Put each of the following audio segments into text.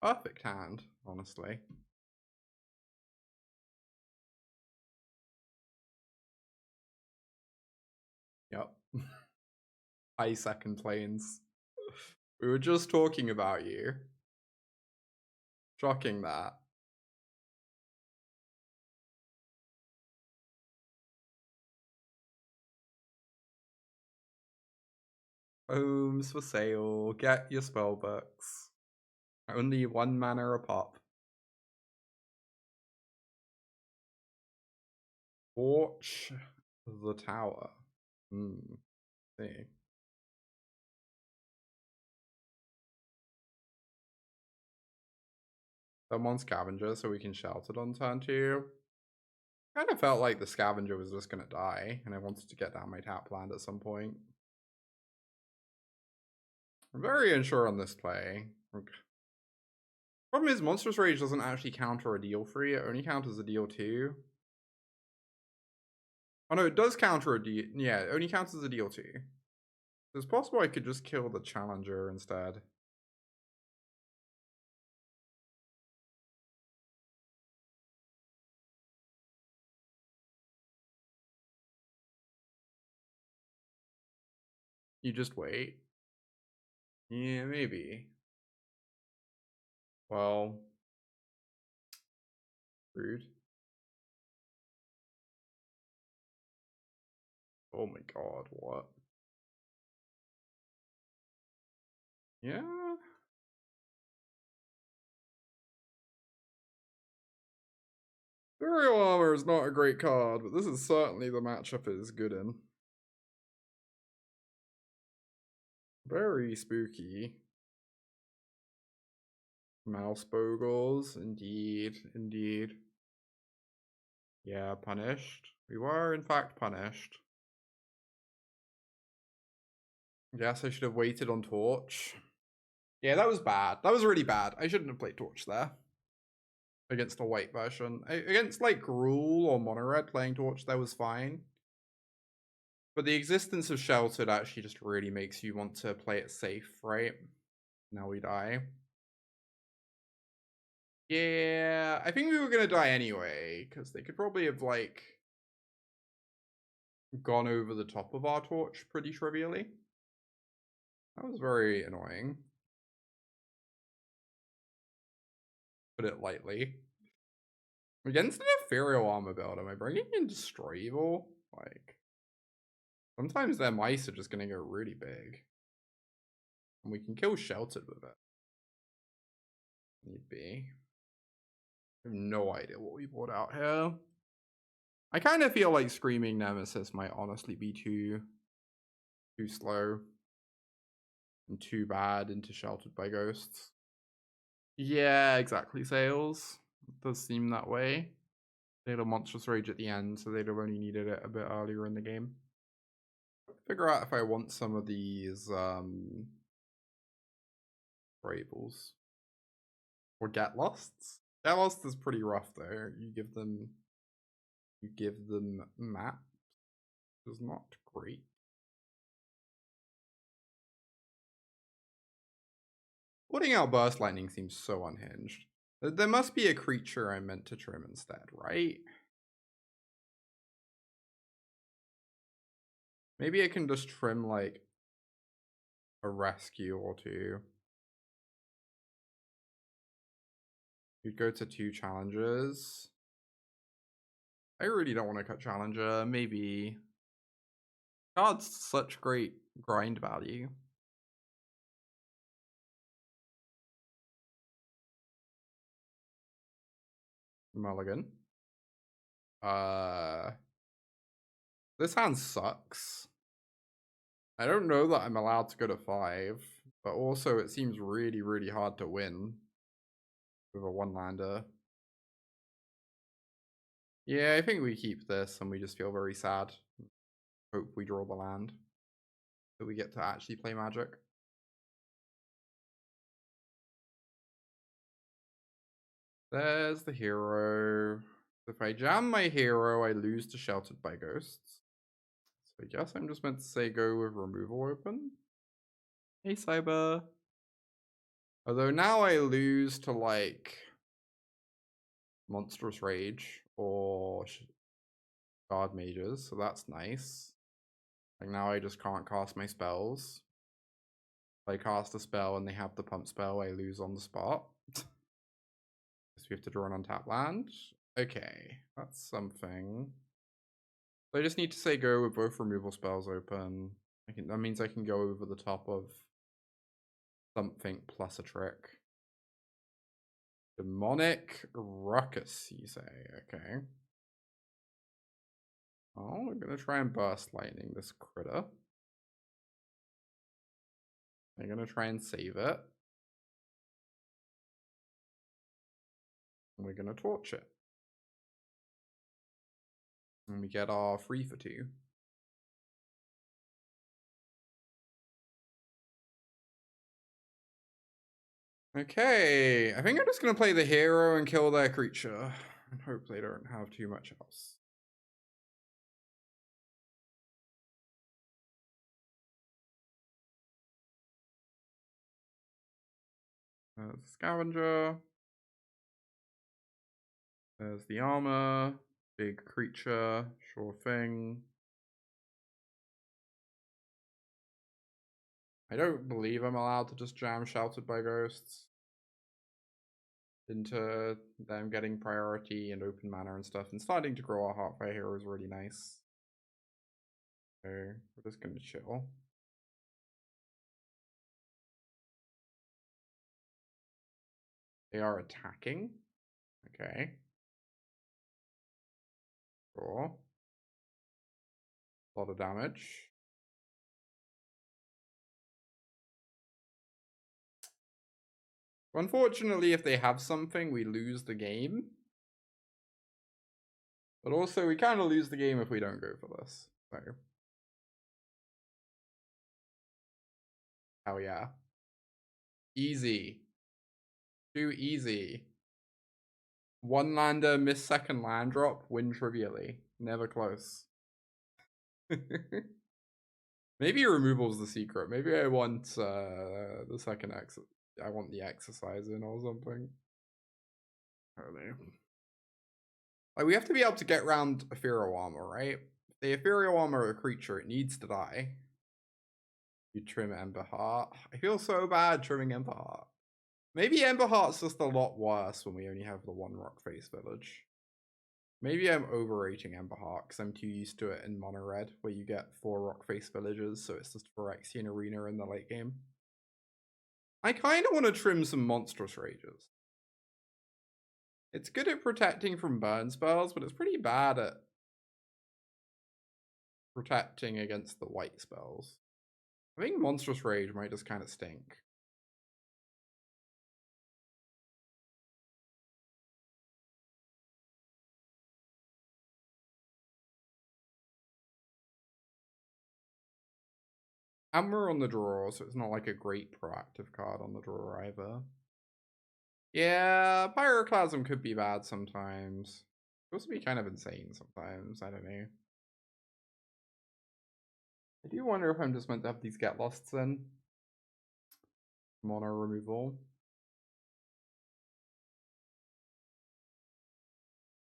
perfect hand, honestly. Yep. High second planes. We were just talking about you. Shocking that. Homes for sale. Get your spell books. Only 1 mana a pop. Torch the tower. See. Someone Scavenger so we can shout it on turn 2. Kind of felt like the Scavenger was just gonna die, and I wanted to get down my tap land at some point. I'm very unsure on this play. Problem is, Monstrous Rage doesn't actually counter a deal 3, it only counters a deal 2. Oh no, it does counter a deal. Yeah, it only counters a deal 2. So it's possible I could just kill the Challenger instead. You just wait. Yeah, maybe. Well, rude. Oh my god, what? Yeah. Burial Armor is not a great card, but this is certainly the matchup it is good in. Very spooky. Mouse Bogles, indeed, indeed. Yeah, punished. We were in fact punished. Guess I should have waited on Torch. Yeah, that was bad. That was really bad. I shouldn't have played Torch there. Against the white version. Against like Gruul or Mono Red, playing Torch there was fine. But the existence of Sheltered actually just really makes you want to play it safe, right? Now we die. Yeah, I think we were gonna die anyway, because they could probably have like gone over the top of our Torch pretty trivially. That was very annoying. Put it lightly. Against an Ethereal Armor build, am I bringing in Destroy Evil? Like, sometimes their mice are just gonna go really big. And we can kill Sheltered with it. Need be. I have no idea what we brought out here. I kind of feel like Screaming Nemesis might honestly be too slow and too bad into Sheltered by Ghosts. Yeah, exactly, Sales. It does seem that way. They had a Monstrous Rage at the end, so they'd have only needed it a bit earlier in the game. Figure out if I want some of these Bravels. Or Get Losts. Get Lost is pretty rough though. You give them map. Is not great. Putting out Burst Lightning seems so unhinged. There must be a creature I meant to trim instead, right? Maybe I can just trim like a rescue or two. You'd go to 2 challenges. I really don't want to cut Challenger. Maybe. God's such great grind value. Mulligan. This hand sucks. I don't know that I'm allowed to go to 5, but also it seems really, really hard to win with a 1-lander. Yeah, I think we keep this and we just feel very sad. Hope we draw the land. So we get to actually play Magic. There's the hero. If I jam my hero, I lose to Sheltered by Ghosts. So I guess I'm just meant to say go with removal open. Hey, Cyber. Although now I lose to like Monstrous Rage or Shardmages, so that's nice. Like now I just can't cast my spells. If I cast a spell and they have the pump spell, I lose on the spot. So we have to draw an untapped land. Okay, that's something. So I just need to say go with both removal spells open. That means I can go over the top of something plus a trick. Demonic Ruckus, you say? Okay. Oh, we're gonna try and burst lightning this critter. I'm gonna try and save it. And we're gonna torch it. And we get our 3 for 2. Okay, I think I'm just gonna play the hero and kill their creature. And hope they don't have too much else. There's the Scavenger. There's the armor. Big creature. Sure thing. I don't believe I'm allowed to just jam Sheltered by Ghosts into them getting priority and open mana and stuff. And starting to grow our Heartfire Hero is really nice. So we're just gonna chill. They are attacking. Okay. Sure. A lot of damage. Unfortunately, if they have something, we lose the game. But also, we kind of lose the game if we don't go for this. So. Hell yeah. Easy. Too easy. One lander, miss second land drop, win trivially. Never close. Maybe removal's the secret. Maybe I want the second exit. I want the exercise in or something. I don't know. Like, we have to be able to get around Ethereal Armor, right? If the Ethereal Armor a creature, it needs to die. You trim Emberheart. I feel so bad trimming Emberheart. Maybe Emberheart's just a lot worse when we only have the one Rockface Village. Maybe I'm overrating Emberheart because I'm too used to it in Mono Red, where you get 4 Rockface Villages, so it's just Phyrexian Arena in the late game. I kind of want to trim some Monstrous Rages. It's good at protecting from burn spells, but it's pretty bad at protecting against the white spells. I think Monstrous Rage might just kind of stink. And we're on the draw, so it's not like a great proactive card on the draw either. Yeah, Pyroclasm could be bad sometimes. It also be kind of insane sometimes, I don't know. I do wonder if I'm just meant to have these get losts in. Mono removal.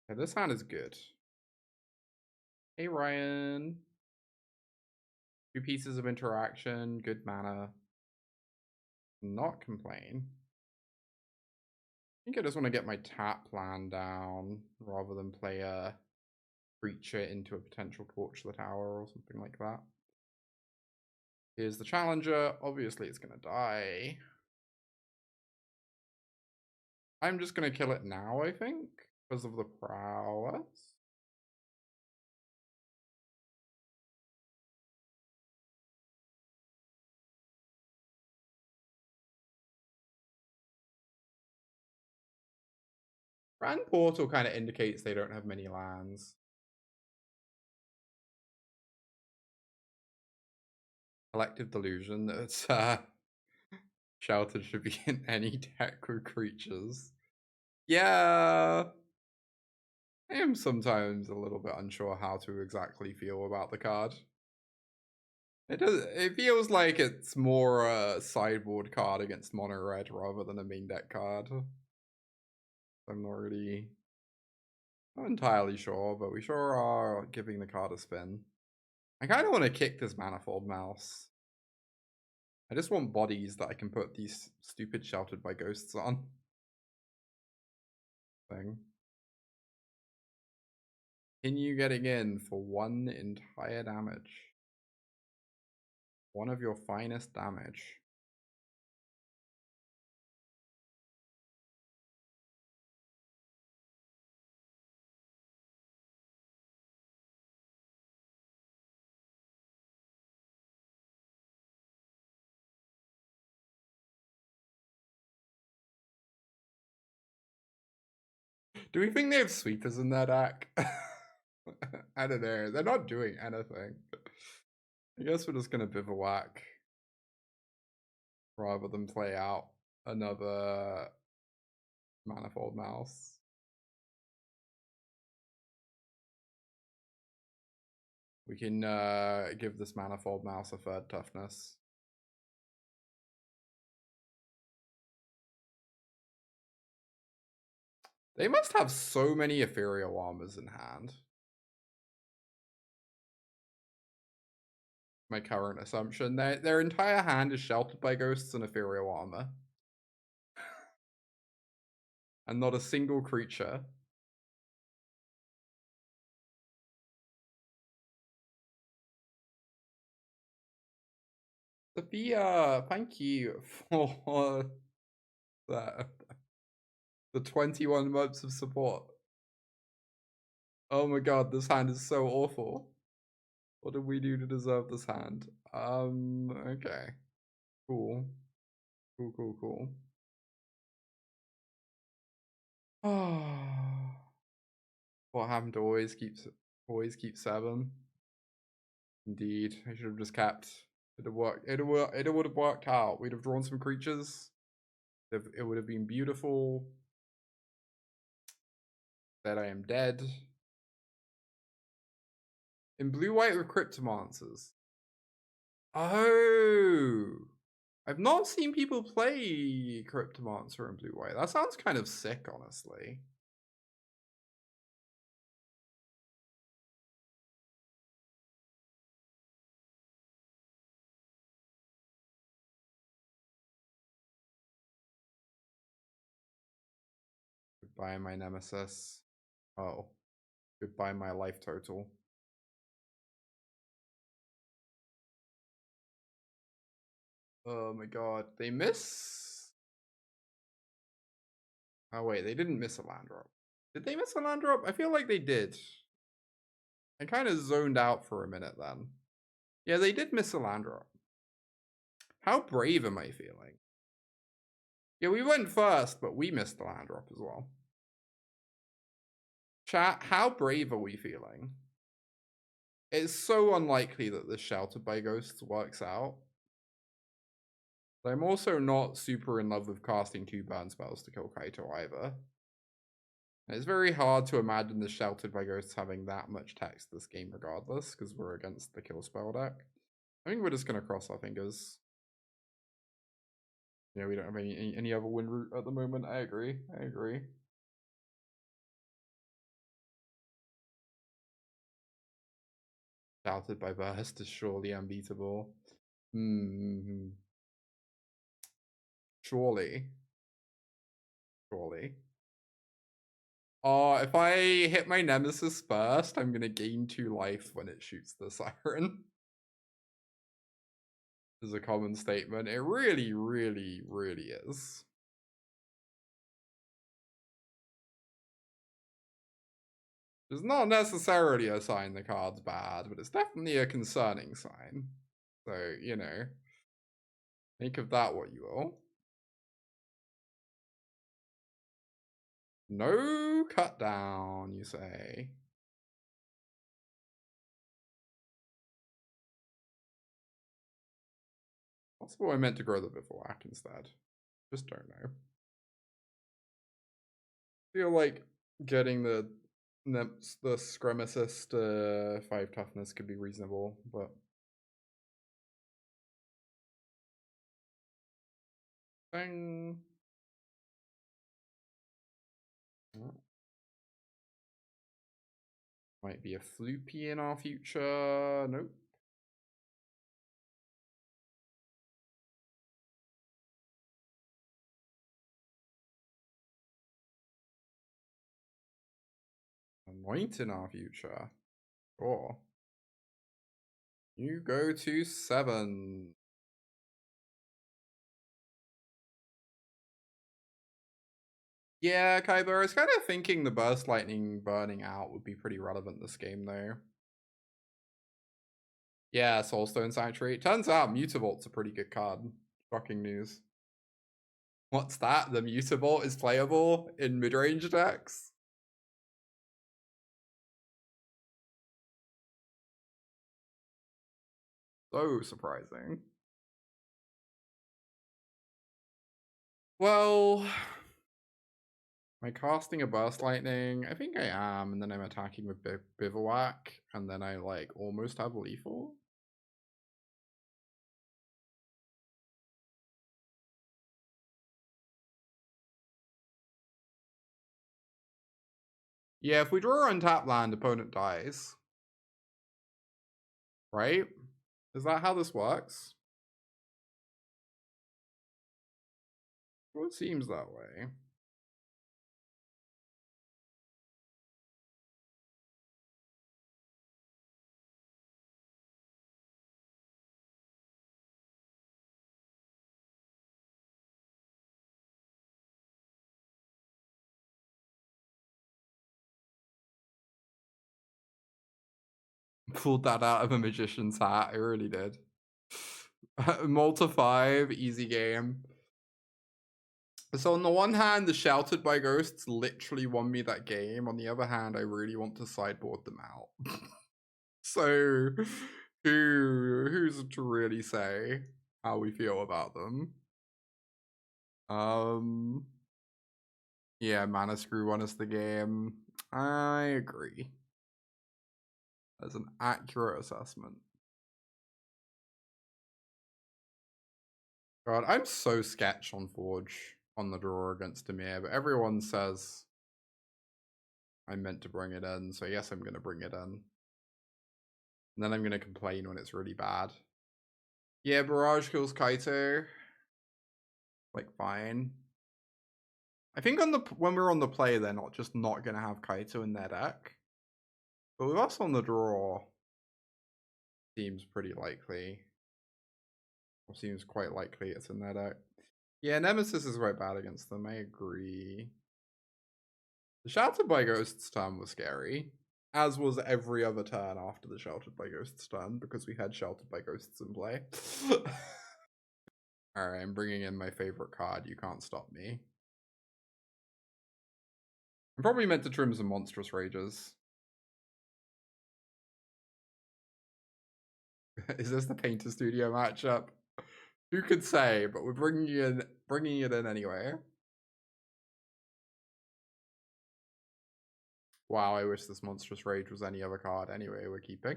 Yeah, this hand is good. Hey Ryan. 2 pieces of interaction, good mana. Not complain. I think I just want to get my tap land down rather than play a creature into a potential torch the tower or something like that. Here's the Challenger. Obviously it's gonna die. I'm just gonna kill it now, I think, because of the prowess. Grand Portal kind of indicates they don't have many lands. Collective Delusion, that's Sheltered should be in any deck with creatures. Yeah. I am sometimes a little bit unsure how to exactly feel about the card. It feels like it's more a sideboard card against mono red rather than a main deck card. I'm not really not entirely sure, but we sure are giving the card a spin. I kind of want to kick this Manifold Mouse. I just want bodies that I can put these stupid Sheltered by Ghosts on. Thing. Continue getting in for 1 entire damage. One of your finest damage. Do we think they have sweepers in their deck? I don't know. They're not doing anything. I guess we're just gonna bivouac rather than play out another Manifold Mouse. We can give this Manifold Mouse a 3rd toughness. They must have so many ethereal armors in hand. My current assumption. Their entire hand is sheltered by ghosts and ethereal armor. And not a single creature. Sophia, thank you for the 21 months of support. Oh my god, this hand is so awful. What did we do to deserve this hand? Okay. Cool. Cool. What happened to always keep 7? Indeed. I should have just kept. It'd have worked. It would have worked out. We'd have drawn some creatures. It would have been beautiful. That I am dead. In blue-white with Cryptomancers. Oh! I've not seen people play Cryptomancer in blue-white. That sounds kind of sick, honestly. Goodbye, my nemesis. Oh. Goodbye, my life total. Oh my god. They miss... Oh wait, they didn't miss a land drop. Did they miss a land drop? I feel like they did. I kind of zoned out for a minute then. Yeah, they did miss a land drop. How brave am I feeling? Yeah, we went first, but we missed the land drop as well. Chat, how brave are we feeling? It's so unlikely that this Sheltered by Ghosts works out. But I'm also not super in love with casting 2 burn spells to kill Kaito either. It's very hard to imagine the Sheltered by Ghosts having that much text this game regardless, because we're against the kill spell deck. I think we're just going to cross our fingers. Yeah, we don't have any other win route at the moment. I agree. Sheltered by Burst is surely unbeatable. Surely. Oh, if I hit my Nemesis first, I'm gonna gain 2 life when it shoots the Siren. Is a common statement. It really is. It's not necessarily a sign the card's bad, but it's definitely a concerning sign. So, you know, make of that what you will. No cut down, you say. Possible I meant to grow the Bivouac instead. Just don't know. Feel like getting the Scrum Assist 5 toughness could be reasonable, but Ding. Might be a floopy in our future. Nope. Anoint in our future. Sure. You go to 7. Yeah, Kyber, I was kind of thinking the Burst Lightning burning out would be pretty relevant this game, though. Yeah, Soulstone Sanctuary. Turns out Mutavault's a pretty good card. Shocking news. What's that? The Mutavault is playable in mid-range decks? So surprising. Well, am I casting a Burst Lightning? I think I am, and then I'm attacking with Bivouac, and then I, like, almost have Lethal. Yeah, if we draw untap land, opponent dies. Right? Is that how this works? Well, it seems that way. Pulled that out of a magician's hat. I really did. Multi 5, easy game. So on the one hand, the Sheltered by Ghosts literally won me that game. On the other hand, I really want to sideboard them out. So who's to really say how we feel about them? Yeah, Mana Screw won us the game. I agree. That's an accurate assessment. God, I'm so sketch on Forge on the draw against Demir, but everyone says I'm meant to bring it in, so yes, I'm going to bring it in. And then I'm going to complain when it's really bad. Yeah, Barrage kills Kaito. Like, fine. I think on the when we're on the play, they're not going to have Kaito in their deck. But with us on the draw, seems pretty likely. Or seems quite likely it's in their deck. Yeah, Nemesis is quite bad against them, I agree. The Sheltered by Ghosts turn was scary, as was every other turn after the Sheltered by Ghosts turn, because we had Sheltered by Ghosts in play. Alright, I'm bringing in my favorite card. You can't stop me. I'm probably meant to trim some Monstrous Rages. Is this the Painter Studio matchup? Who could say, but we're bringing it in anyway. Wow, I wish this Monstrous Rage was any other card. Anyway, we're keeping.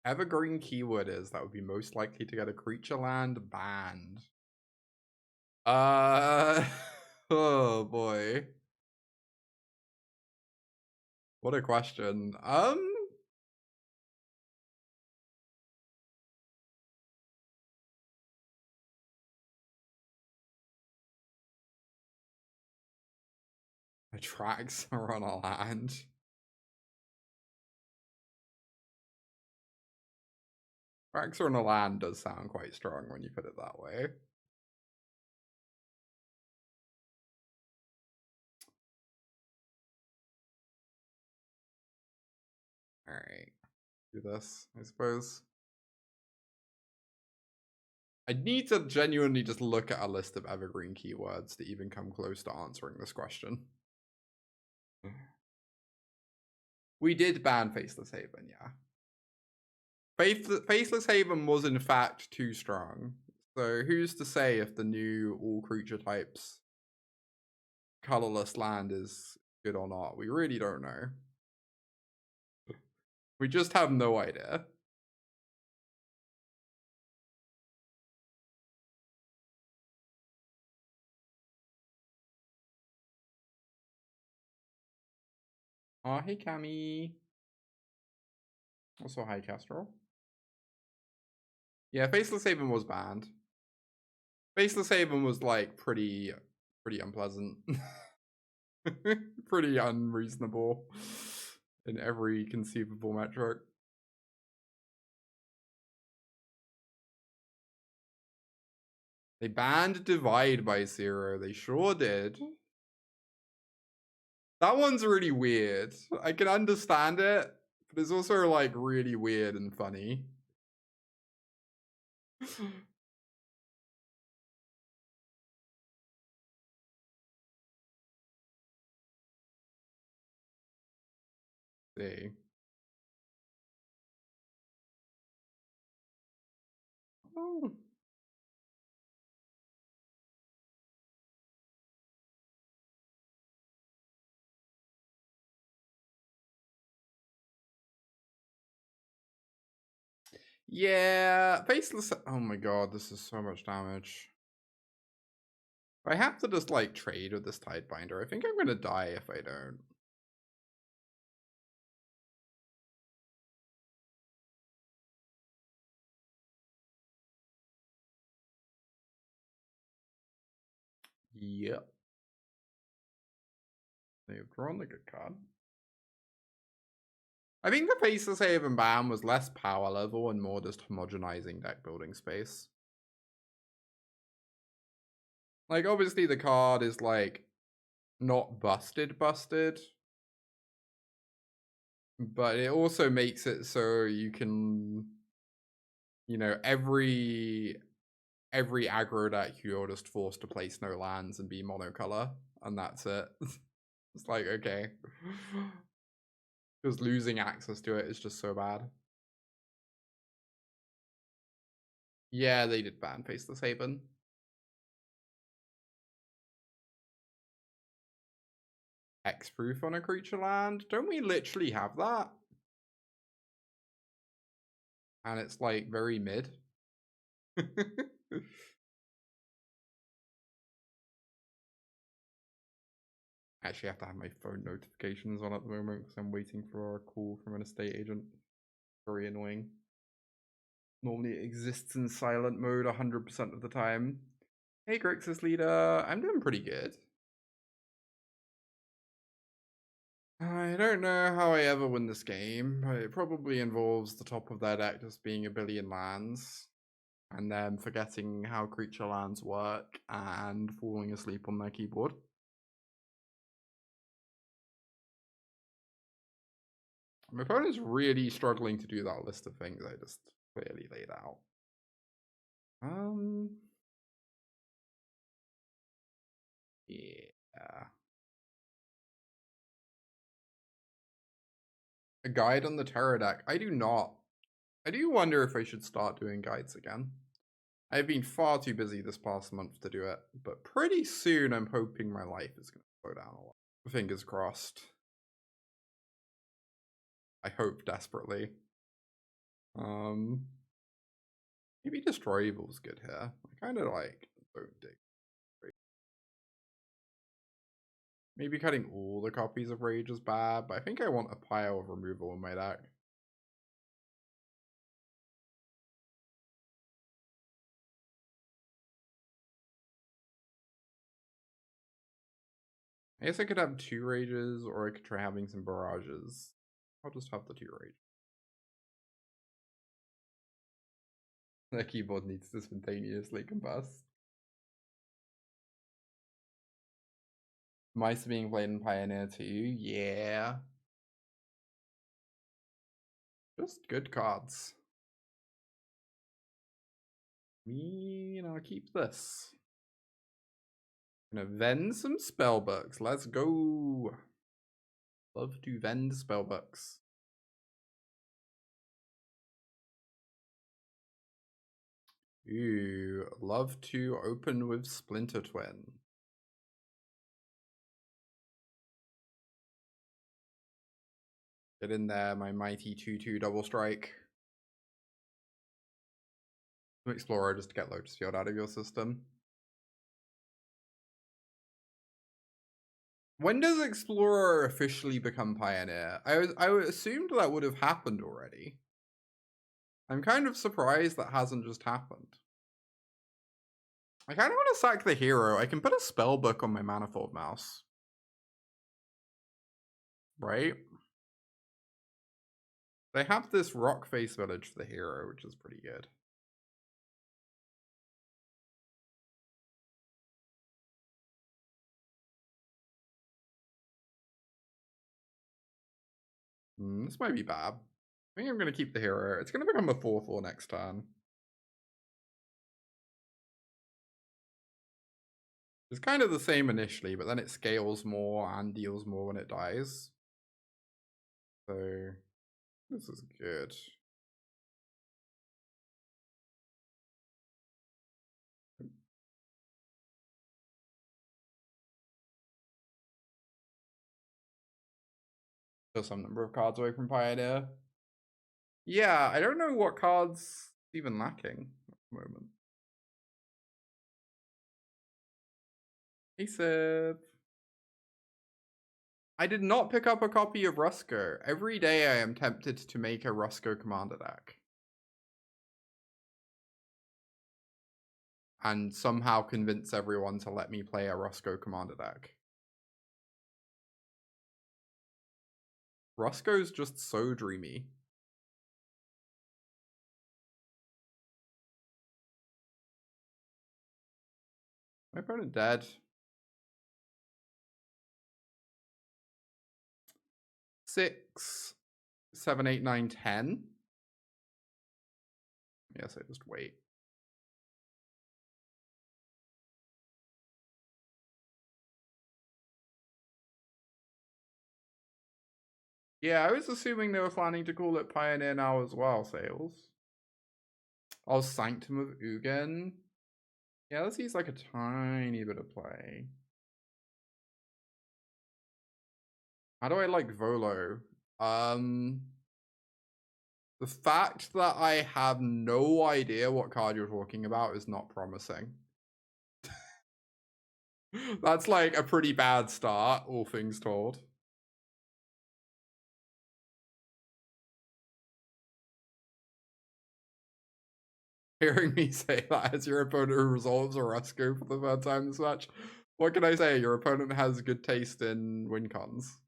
Evergreen keyword is that would be most likely to get a creature land banned. Oh boy. What a question. Attracts are on a land. Attracts are on a land does sound quite strong when you put it that way. Alright. Do this, I suppose. I need to genuinely just look at a list of evergreen keywords to even come close to answering this question. We did ban Faceless Haven, yeah. Faceless Haven was in fact too strong. So who's to say if the new all creature types colorless land is good or not? We really don't know. We just have no idea. Oh, hey Cammy. Also, hi Castrol. Yeah, Faceless Haven was banned. Faceless Haven was like pretty unpleasant. Pretty unreasonable in every conceivable metric. They banned Divide by 0. They sure did. That one's really weird. I can understand it, but it's also like really weird and funny. See. Oh. Yeah, Faceless. Oh my god, this is so much damage. I have to just like trade with this Tidebinder. I think I'm gonna die if I don't. Yep. They've drawn the good card. I think the Faceless Haven ban was less power level and more just homogenizing deck building space. Like, obviously the card is like not busted, but it also makes it so you can, you know, every aggro deck you're just forced to place no lands and be monocolor, and that's it. It's like, okay. Because losing access to it is just so bad. Yeah, they did ban Faceless Haven. Hexproof on a creature land? Don't we literally have that? And it's like very mid. Actually, I have to have my phone notifications on at the moment because I'm waiting for a call from an estate agent. Very annoying. Normally it exists in silent mode 100% of the time. Hey Grixis leader, I'm doing pretty good. I don't know how I ever win this game, but it probably involves the top of their deck just being a billion lands, and then forgetting how creature lands work and falling asleep on their keyboard. My opponent's really struggling to do that list of things I just clearly laid out. Yeah. A guide on the Terror deck? I do not. I do wonder if I should start doing guides again. I've been far too busy this past month to do it, but pretty soon I'm hoping my life is going to slow down a lot. Fingers crossed. I hope desperately. Maybe Destroy Evil's good here. I kind of like don't dig. Maybe cutting all the copies of Rage is bad, but I think I want a pile of removal in my deck. I guess I could have 2 Rages, or I could try having some Barrages. I'll just have the 2 Rage. The keyboard needs to spontaneously combust. Mice being played in Pioneer too, yeah. Just good cards. I'll keep this. Gonna vend some spellbooks. Let's go. Love to vend spellbooks. Ooh, love to open with Splinter Twin. Get in there, my mighty 2/2 double strike. Explorer just to get Lotus Field out of your system. When does Explorer officially become Pioneer? I assumed that would have happened already. I'm kind of surprised that hasn't just happened. I kind of want to sack the hero. I can put a Spellbook on my Manifold Mouse. Right? They have this Rockface Village for the hero, which is pretty good. This might be bad. I think I'm going to keep the hero. It's going to become a 4/4 next turn. It's kind of the same initially, but then it scales more and deals more when it dies. So, this is good. Still some number of cards away from Pioneer. Yeah, I don't know what cards even lacking at the moment. Hey, Sib. I did not pick up a copy of Rusko. Every day I am tempted to make a Rusko commander deck. And somehow convince everyone to let me play a Rusko commander deck. Rusko's just so dreamy. My opponent dead. 6, 7, 8, 9, 10. Yes, I just wait. Yeah, I was assuming they were planning to call it Pioneer now as well, Sales. Oh, Sanctum of Ugin. Yeah, let's use like a tiny bit of play. How do I like Volo? The fact that I have no idea what card you're talking about is not promising. That's like a pretty bad start, all things told. Hearing me say that as your opponent who resolves a Rusko for the third time this match, what can I say? Your opponent has good taste in win cons.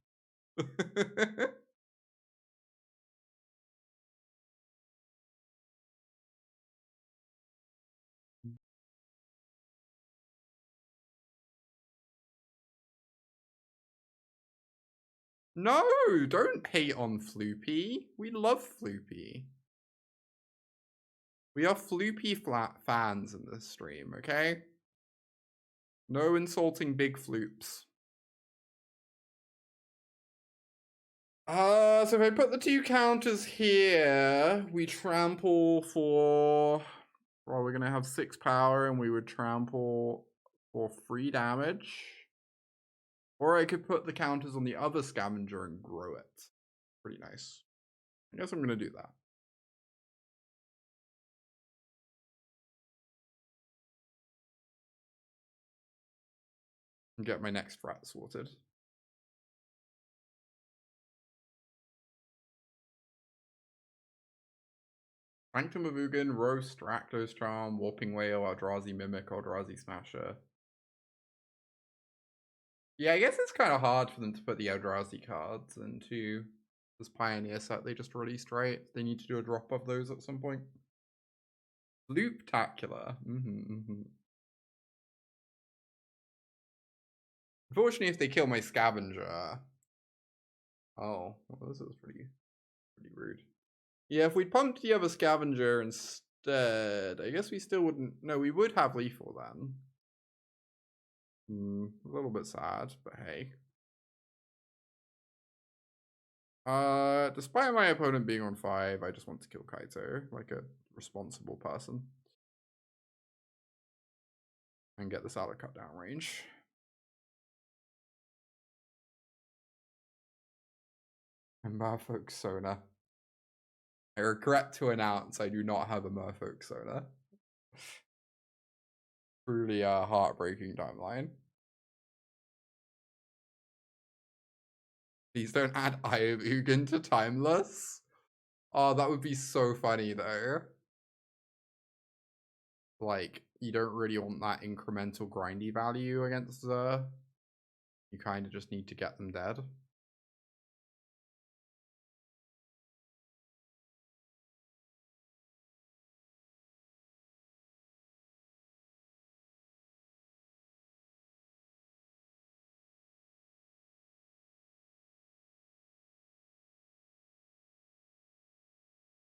No, don't hate on Floopy. We love Floopy. We are Floopy flat fans in this stream, okay? No insulting big floops. So if I put the 2 counters here, we trample for... Well, we're gonna have 6 power and we would trample for 3 damage. Or I could put the counters on the other scavenger and grow it. Pretty nice. I guess I'm gonna do that. And get my next threat sorted. Sanctum of Ugin, Roast, Rakdos Charm, Warping Whale, Eldrazi Mimic, Eldrazi Smasher. Yeah, I guess it's kind of hard for them to put the Eldrazi cards into this Pioneer set they just released, right? They need to do a drop of those at some point. Looptacular. Unfortunately, if they kill my scavenger... Oh, well, this is pretty rude. Yeah, if we pumped the other scavenger instead, I guess we still wouldn't... No, we would have lethal then. A little bit sad, but hey. Despite my opponent being on 5, I just want to kill Kaito like a responsible person. and get this out of cut down range. And Merfolk Sona. I regret to announce I do not have a Merfolk Sona. Truly a heartbreaking timeline. Please don't add Iobugan to Timeless. Oh, that would be so funny though. Like, you don't really want that incremental grindy value against the... You kind of just need to get them dead.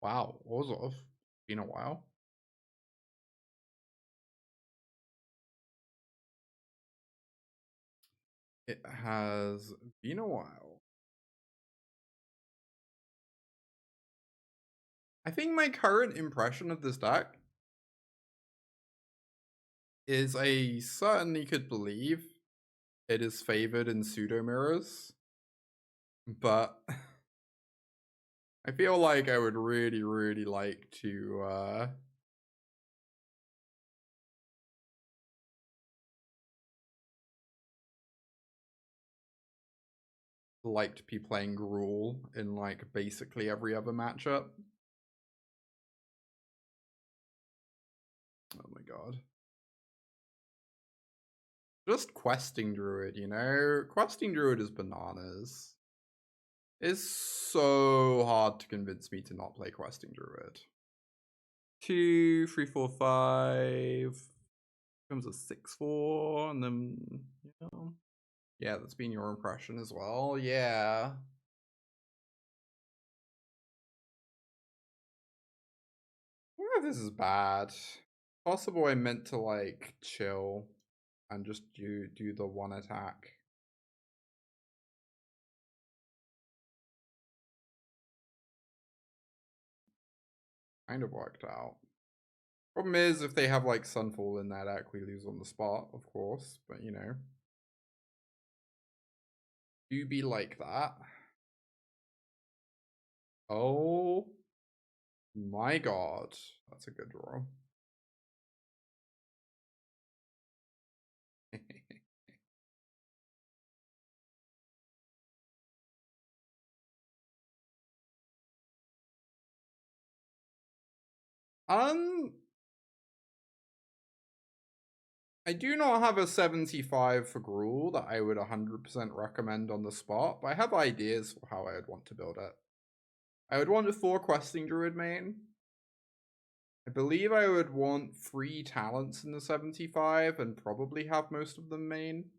Wow, Orzhov. Been a while. It has been a while. I think my current impression of this deck is I certainly could believe it is favored in pseudo mirrors, but I feel like I would really, really like to be playing Gruul in like basically every other matchup. Oh my god. Just Questing Druid, you know? Questing Druid is bananas. It's so hard to convince me to not play Questing Druid. 2, 3, 4, 5. Becomes a 6/4, and then, you know. Yeah, that's been your impression as well. Yeah. I wonder if this is bad. Possible I meant to like chill and just do the one attack. Kind of worked out. Problem is, if they have like Sunfall in that deck, we lose on the spot, of course. But you know, do be like that. Oh my god, that's a good draw. I do not have a 75 for Gruul that I would 100% recommend on the spot, but I have ideas for how I would want to build it. I would want a 4 Questing Druid main. I believe I would want 3 talents in the 75 and probably have most of them main.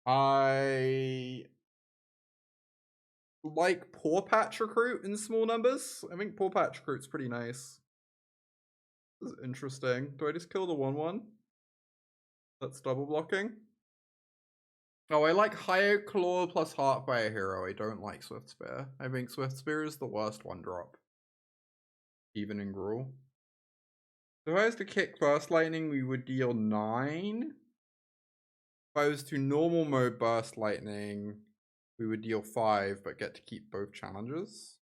I like Paw Patch Recruit in small numbers. I think Paw Patch Recruit's pretty nice. This is interesting. Do I just kill the 1/1? That's double blocking. Oh, I like High Claw plus Heartfire Hero. I don't like Swift Spear. I think Swift Spear is the worst 1-drop. Even in Gruul. So if I was to kick Burst Lightning, we would deal 9. If I was to normal mode Burst Lightning, we would deal 5, but get to keep both challenges.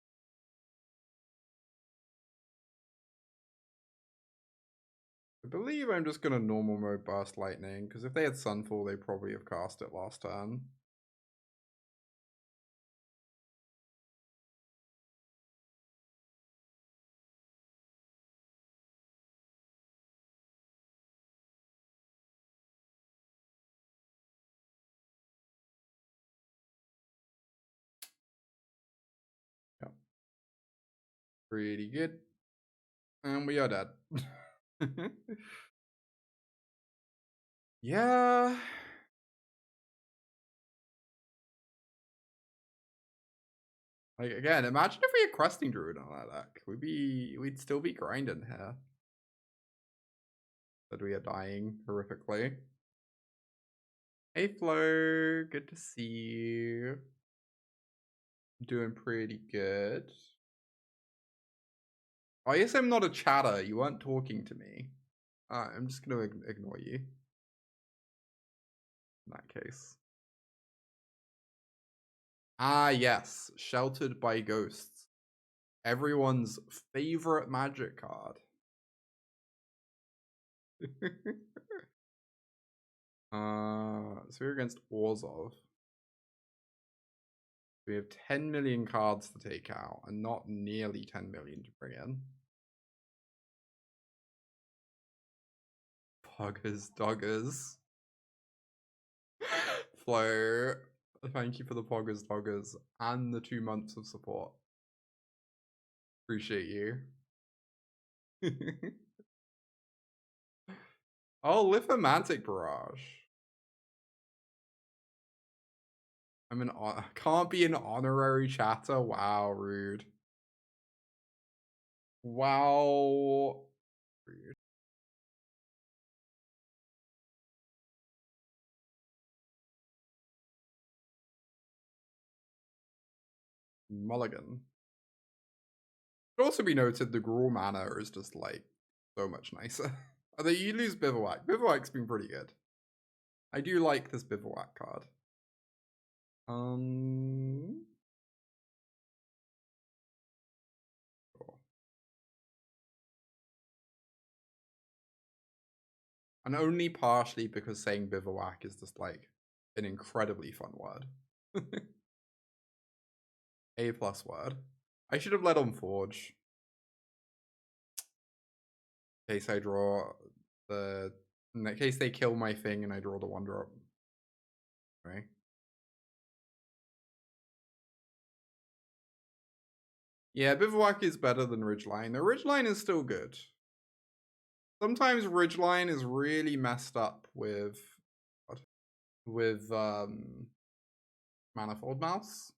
I believe I'm just going to normal mode Burst Lightning, because if they had Sunfall, they probably have cast it last turn. Yeah. Pretty good. And we are dead. Yeah. Like, again, imagine if we had Questing Druid on that deck. We'd still be grinding here. But we are dying horrifically. Hey Flo, good to see you. Doing pretty good. I guess I'm not a chatter. You weren't talking to me. I'm just going to ignore you. In that case. Ah, yes. Sheltered by Ghosts. Everyone's favorite magic card. So we're against Orzhov. We have 10 million cards to take out and not nearly 10 million to bring in. Poggers, doggers. Flo, thank you for the Poggers, doggers and the 2 months of support. Appreciate you. Oh, Lithomantic Barrage. Can't be an honorary chatter. Wow, rude. Wow. Rude. Mulligan. Should also be noted the Gruul mana is just like so much nicer. Although you lose Bivouac. Bivouac's been pretty good. I do like this Bivouac card. Sure. And only partially because saying Bivouac is just like an incredibly fun word. A+ word. I should have let on Forge. In case I draw the... In that case they kill my thing and I draw the 1-drop. Right? Yeah, Bivouac is better than Ridgeline. The Ridgeline is still good. Sometimes Ridgeline is really messed up with Manifold Mouse.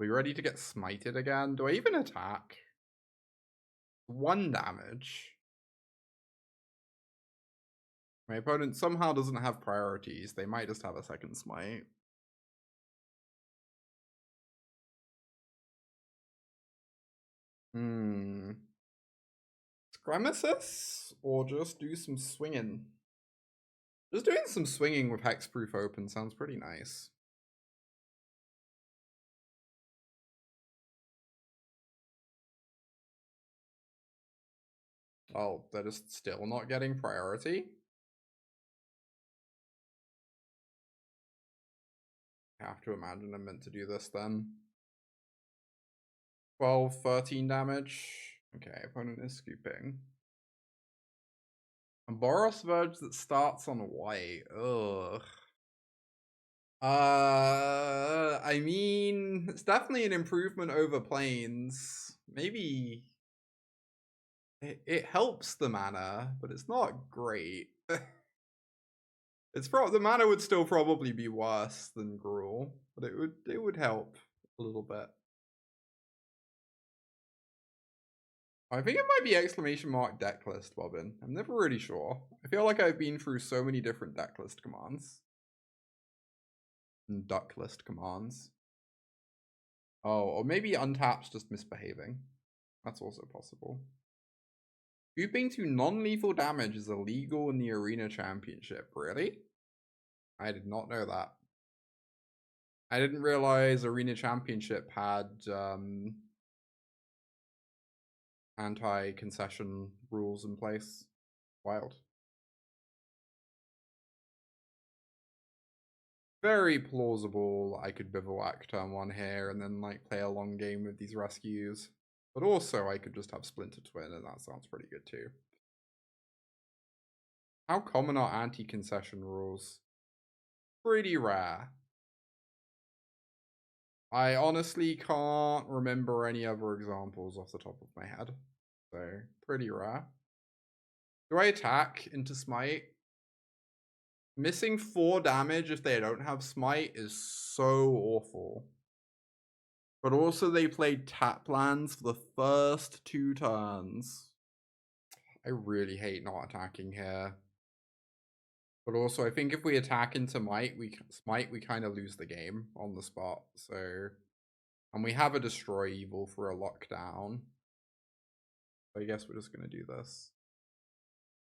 Are we ready to get smited again? Do I even attack? 1 damage. My opponent somehow doesn't have priorities. They might just have a second smite. Scremesis? Or just do some swinging? Just doing some swinging with Hexproof open sounds pretty nice. Oh, they're just still not getting priority? I have to imagine I'm meant to do this then. 12, 13 damage. Okay, opponent is scooping. A Boros Verge that starts on white. Ugh. I mean, it's definitely an improvement over Plains. Maybe it helps the mana, but it's not great. The mana would still probably be worse than Gruul, but it would help a little bit. I think it might be exclamation mark decklist, Bobbin. I'm never really sure. I feel like I've been through so many different decklist commands. And ducklist commands. Oh, or maybe Untap's just misbehaving. That's also possible. Scooping to non-lethal damage is illegal in the Arena Championship. Really? I did not know that. I didn't realize Arena Championship had anti-concession rules in place. Wild. Very plausible I could Bivouac turn 1 here and then like play a long game with these rescues. But also I could just have Splinter Twin and that sounds pretty good too. How common are anti-concession rules? Pretty rare. I honestly can't remember any other examples off the top of my head. So, pretty rare. Do I attack into Smite? Missing 4 damage if they don't have Smite is so awful. But also they played tap lands for the first 2 turns. I really hate not attacking here. But also, I think if we attack into Smite, we kind of lose the game on the spot. So, and we have a Destroy Evil for a lockdown. So I guess we're just gonna do this.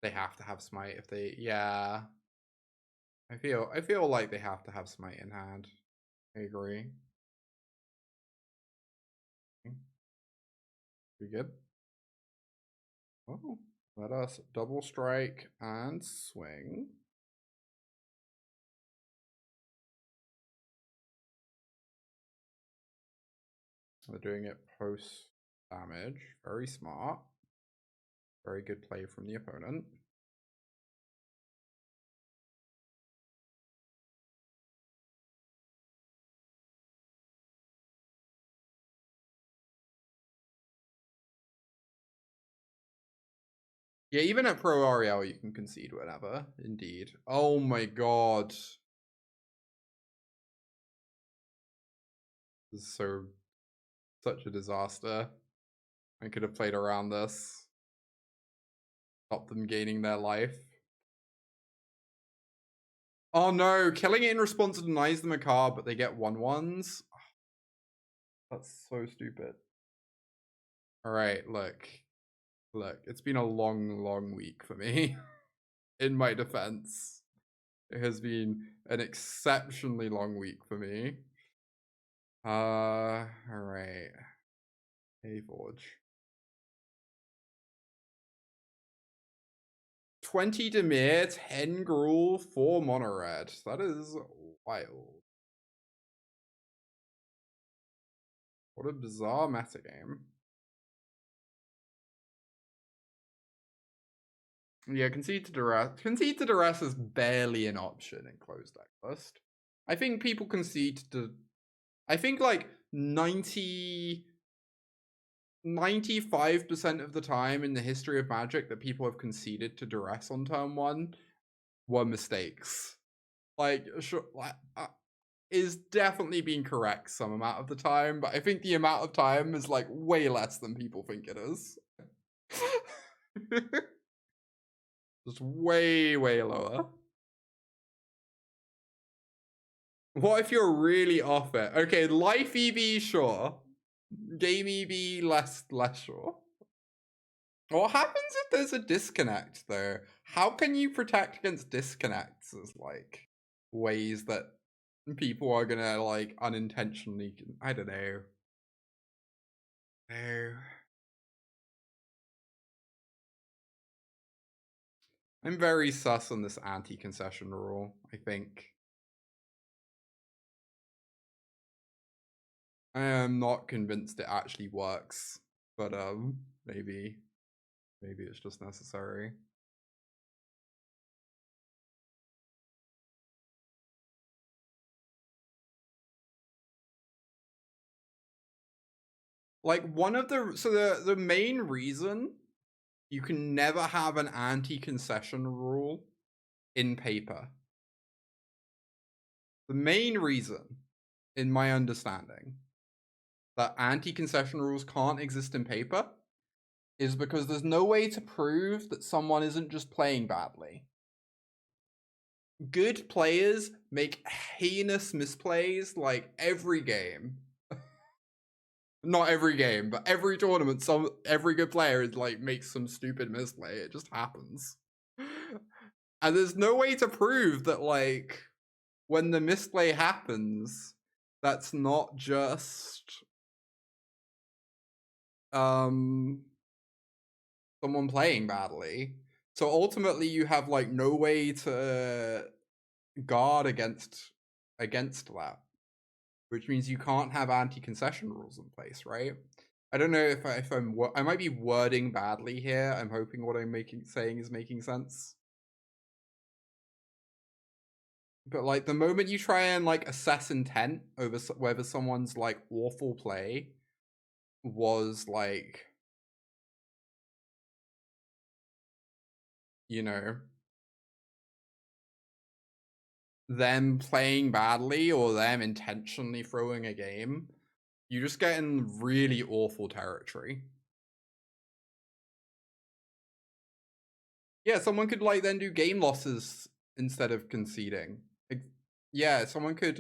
They have to have Smite if they, yeah. I feel like they have to have Smite in hand. I agree. We good? Oh, let us double strike and swing. We're doing it post damage. Very smart. Very good play from the opponent. Yeah, even at Pro Ariel, you can concede whatever. Indeed. Oh my god. This is such a disaster. I could have played around this. Stop them gaining their life. Oh no, killing it in response denies them a card, but they get 1/1s. That's so stupid. Alright, look. Look, it's been a long week for me. In my defense. It has been an exceptionally long week for me. Alright. Hey, Forge. 20 Dimir, 10 Gruul, 4 mono red. That is wild. What a bizarre metagame. Yeah, Concede to Duress. Concede to Duress is barely an option in closed deck list. I think people concede to... I think like 95% of the time in the history of Magic that people have conceded to Duress on turn 1 were mistakes. Like, sure, is definitely being correct some amount of the time, but I think the amount of time is like way less than people think it is. Just way lower. What if you're really off it? Okay, life EV, sure. Game EV, less sure. What happens if there's a disconnect, though? How can you protect against disconnects as, like, ways that people are gonna, like, unintentionally... I don't know. No. I'm very sus on this anti-concession rule, I think. I am not convinced it actually works, but maybe it's just necessary. Like one of the main reason you can never have an anti-concession rule in paper. The main reason, in my understanding, that anti-concession rules can't exist in paper is because there's no way to prove that someone isn't just playing badly. Good players make heinous misplays like every game. Not every game, but every tournament, every good player is like makes some stupid misplay. It just happens. And there's no way to prove that like when the misplay happens, that's not just someone playing badly. So ultimately you have like no way to guard against that, which means you can't have anti-concession rules in place, right? I don't know if I might be wording badly here. I'm hoping what I'm saying is making sense. But like the moment you try and like assess intent over whether someone's like awful play was like, you know, them playing badly or them intentionally throwing a game, you just get in really awful territory. Yeah, someone could like then do game losses instead of conceding. Yeah, someone could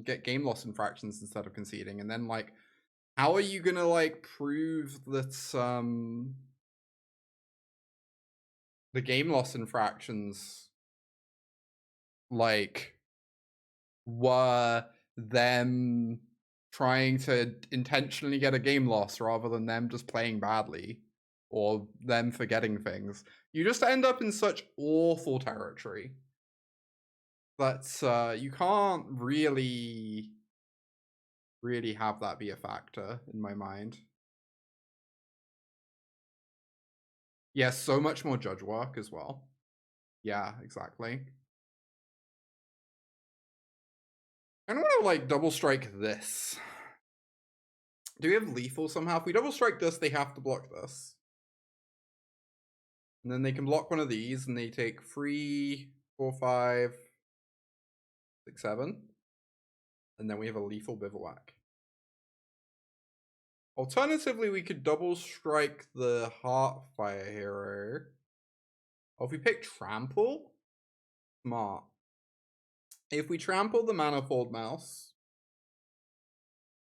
get game loss infractions instead of conceding, and then like, how are you gonna like prove that the game loss infractions like were them trying to intentionally get a game loss rather than them just playing badly or them forgetting things? You just end up in such awful territory that you can't really have that be a factor in my mind. Yeah, so much more judge work as well. Yeah, exactly. I don't want to like double strike this. Do we have lethal somehow? If we double strike this, they have to block this. And then they can block one of these and they take 3, 4, 5, 6, 7. And then we have a lethal bivouac. Alternatively, we could double strike the Heartfire Hero. Or if we pick Trample, smart. If we trample the Manifold Mouse,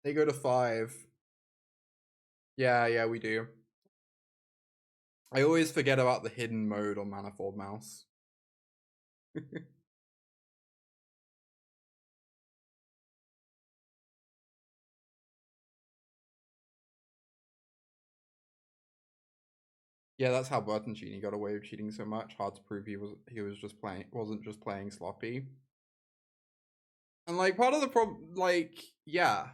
they go to 5. Yeah, we do. I always forget about the hidden mode on Manifold Mouse. Yeah, that's how Burton Genie got away with cheating so much. Hard to prove wasn't just playing sloppy. And like part of the problem, like, yeah.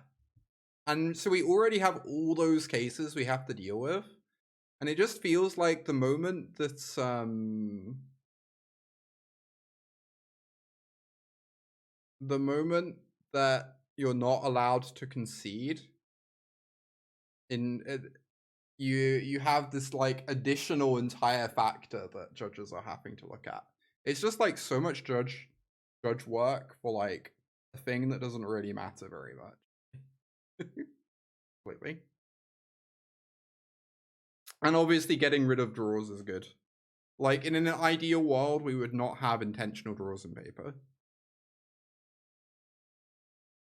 And so we already have all those cases we have to deal with. And it just feels like the moment that's the moment that you're not allowed to concede in you have this like additional entire factor that judges are having to look at. It's just like so much judge work for like a thing that doesn't really matter very much. Completely. And obviously getting rid of draws is good. Like in an ideal world, we would not have intentional draws in paper.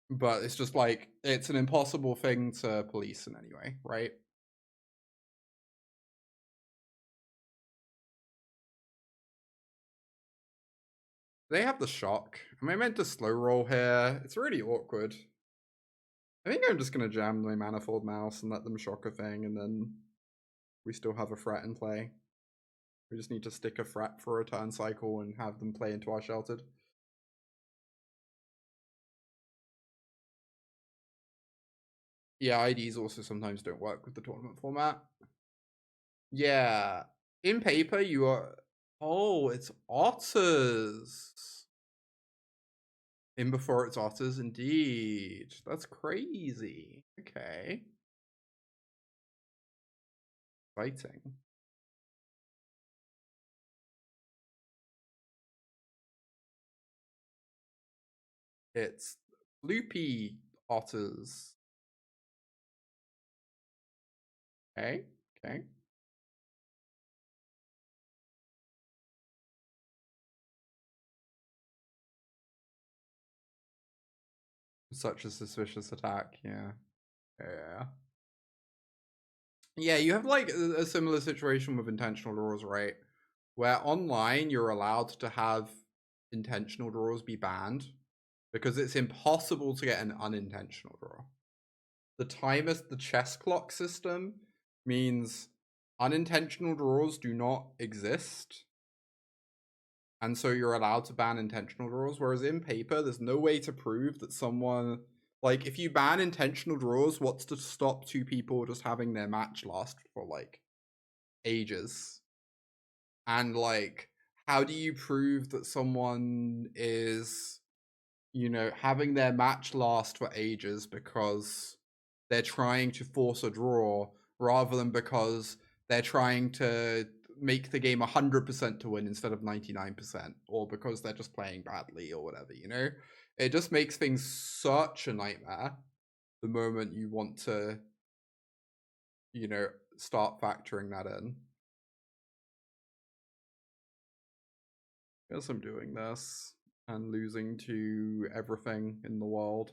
But it's just like, it's an impossible thing to police in any way, right? They have the shock. Am I meant to slow roll here? It's really awkward. I think I'm just going to jam my Manifold Mouse and let them shock a thing, and then we still have a threat in play. We just need to stick a threat for a turn cycle and have them play into our sheltered. Yeah, IDs also sometimes don't work with the tournament format. Yeah. In paper, you are... Oh, it's otters. In before it's otters, indeed. That's crazy. Okay. Exciting. It's loopy otters. Okay. Such a suspicious attack, yeah. Yeah, you have like a similar situation with intentional draws, right? Where online you're allowed to have intentional draws be banned because it's impossible to get an unintentional draw. The chess clock system means unintentional draws do not exist. And so you're allowed to ban intentional draws, whereas in paper, there's no way to prove that someone... Like, if you ban intentional draws, what's to stop two people just having their match last for, like, ages? And, like, how do you prove that someone is, you know, having their match last for ages because they're trying to force a draw rather than because they're trying to make the game 100% to win instead of 99%, or because they're just playing badly or whatever, you know? It just makes things such a nightmare. the moment you want to, you know, start factoring that in. Guess I'm doing this and losing to everything in the world.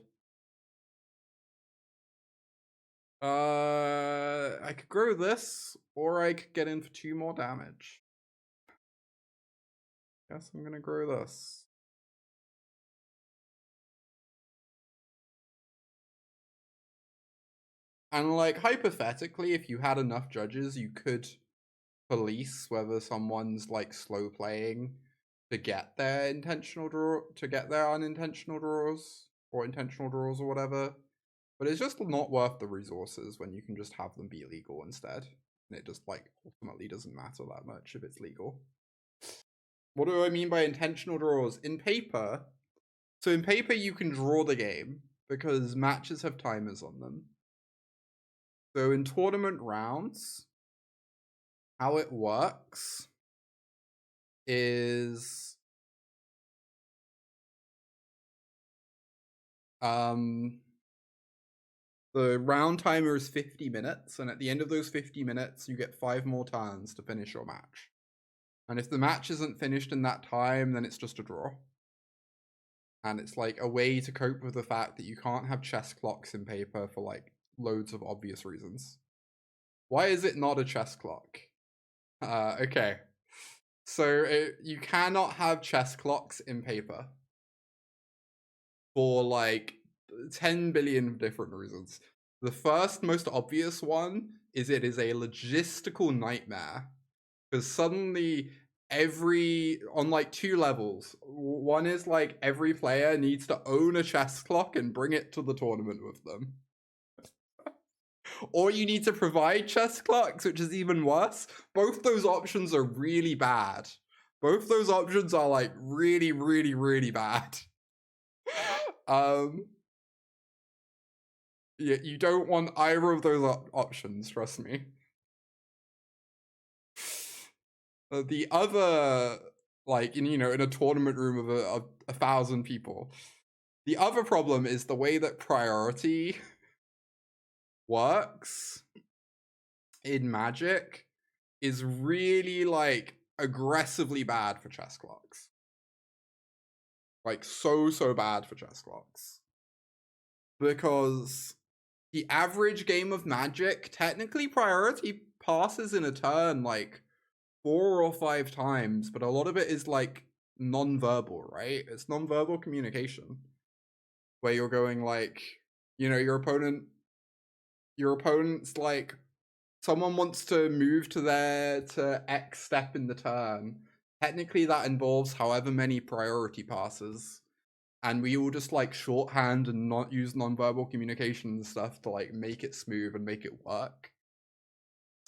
I could grow this, or I could get in for 2 more damage. Guess I'm gonna grow this. And like, hypothetically, if you had enough judges, you could police whether someone's like slow playing to get their intentional draw, to get their unintentional draws, or intentional draws, or whatever. But it's just not worth the resources when you can just have them be legal instead. And it just like ultimately doesn't matter that much if it's legal. What do I mean by intentional draws? In paper, so in paper you can draw the game because matches have timers on them. So in tournament rounds, how it works is the round timer is 50 minutes, and at the end of those 50 minutes, you get 5 more turns to finish your match. And if the match isn't finished in that time, then it's just a draw. And it's like a way to cope with the fact that you can't have chess clocks in paper for like loads of obvious reasons. Why is it not a chess clock? Okay. So you cannot have chess clocks in paper for like 10 billion different reasons. The first most obvious one is it is a logistical nightmare because suddenly on like 2 levels. One is like every player needs to own a chess clock and bring it to the tournament with them. Or you need to provide chess clocks, which is even worse. Both those options are really bad. Both those options are like really, really, really bad. Yeah, you don't want either of those options, trust me. The other, like, in a tournament room of 1,000 people, the other problem is the way that priority works in Magic is really, like, aggressively bad for chess clocks. Like, so bad for chess clocks. Because the average game of Magic, technically priority passes in a turn, like, 4 or 5 times, but a lot of it is, like, non-verbal, right? It's non-verbal communication. Where you're going, like, your opponent's, like, someone wants to move to X step in the turn. Technically, that involves however many priority passes. And we all just, like, shorthand and not use non-verbal communication and stuff to, like, make it smooth and make it work.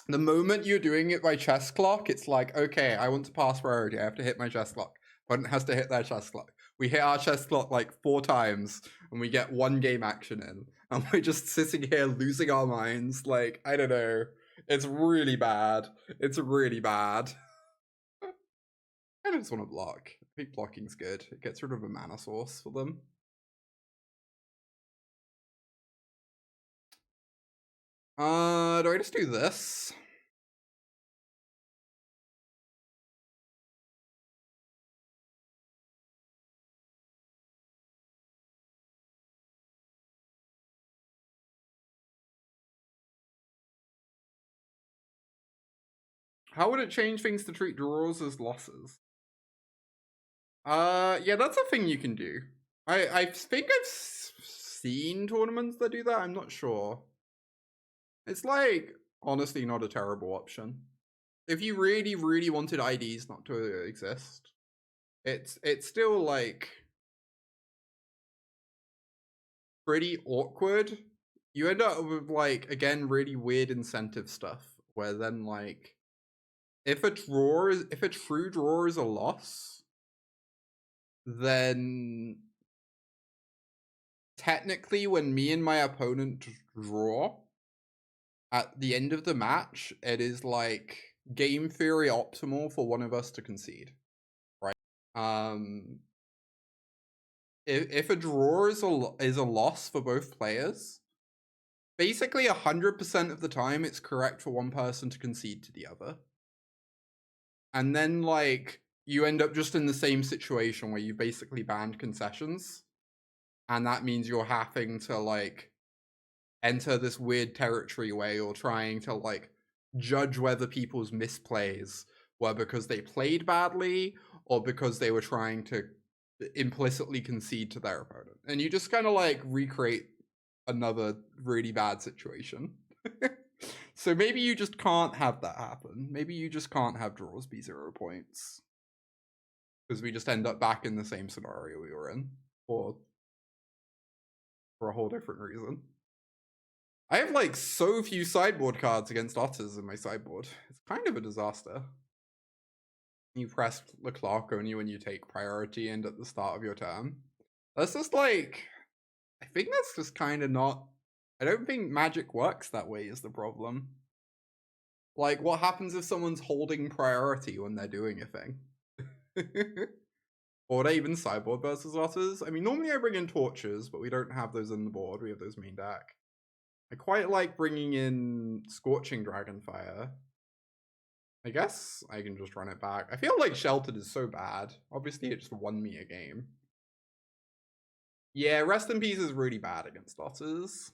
The moment you're doing it by chess clock, it's like, okay, I want to pass priority. I have to hit my chess clock. Opponent has to hit their chess clock. We hit our chess clock like 4 times, and we get 1 game action in. And we're just sitting here losing our minds. Like, I don't know. It's really bad. It's really bad. I just want to block. I think blocking's good. It gets rid of a mana source for them. Do I just do this? How would it change things to treat draws as losses? Yeah, that's a thing you can do. I think I've seen tournaments that do that. I'm not sure. It's like honestly not a terrible option. If you really, really wanted IDs not to exist, it's still like pretty awkward. You end up with like, again, really weird incentive stuff where then like if a true draw is a loss, then technically when me and my opponent draw at the end of the match, it is like game theory optimal for one of us to concede, right? If a draw is a loss for both players, basically 100% of the time it's correct for one person to concede to the other. And then, like, you end up just in the same situation where you basically banned concessions. And that means you're having to, like, enter this weird territory where you're trying to, like, judge whether people's misplays were because they played badly or because they were trying to implicitly concede to their opponent. And you just kind of, like, recreate another really bad situation. So maybe you just can't have that happen. Maybe you just can't have draws be 0 points. Because we just end up back in the same scenario we were in. Or for a whole different reason. I have, like, so few sideboard cards against otters in my sideboard. It's kind of a disaster. You press the clock only when you take priority and at the start of your turn. That's just, like... I think that's just kind of not... I don't think Magic works that way is the problem. Like, what happens if someone's holding priority when they're doing a thing? Or would I even sideboard versus otters? I mean, normally I bring in torches, but we don't have those in the board. We have those main deck. I quite like bringing in Scorching Dragonfire. I guess I can just run it back. I feel like Sheltered is so bad. Obviously, it just won me a game. Yeah, Rest in Peace is really bad against otters.